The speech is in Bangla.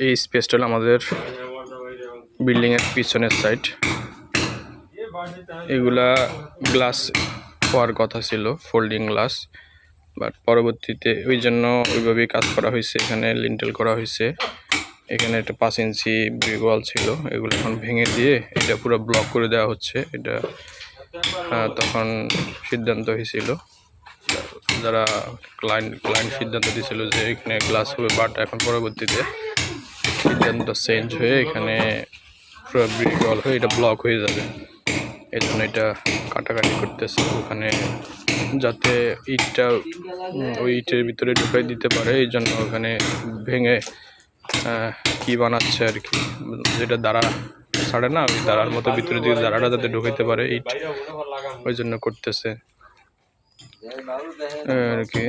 এই স্পেসটা হলো আমাদের বিল্ডিংয়ের পিছনের সাইড। এগুলা গ্লাস হওয়ার কথা ছিল, ফোল্ডিং গ্লাস, বাট পরবর্তীতে ওই জন্য ওইভাবেই কাজ করা হয়েছে। এখানে লিন্টেল করা হয়েছে। এখানে একটা 5 ইঞ্চি ব্রিক ওয়াল ছিল, এগুলো এখন ভেঙে দিয়ে এটা পুরো ব্লক করে দেওয়া হচ্ছে। এটা তখন সিদ্ধান্ত হয়েছিল, যারা ক্লায়েন্ট সিদ্ধান্ত দিয়েছিল যে এখানে গ্লাস হবে, বাট এখন পরবর্তীতে সিদ্ধান্ত চেঞ্জ হয়ে এখানে পুরো ব্রিক ওয়াল হয়ে এটা ব্লক হয়ে যাবে। এই জন্য এটা কাটাকাটি করতেছে ওখানে, যাতে ইটটা ওই ইটের ভিতরে ঢুকাই দিতে পারে। এই জন্য ওখানে ভেঙে কি বানাচ্ছে আর কি, যেটা দাঁড়া ছাড়ে না, ওই দাঁড়ার মতো ভিতরে দিকে দাঁড়াটা যাতে ঢুকাইতে পারে ইট, ওই জন্য করতেছে আর কি।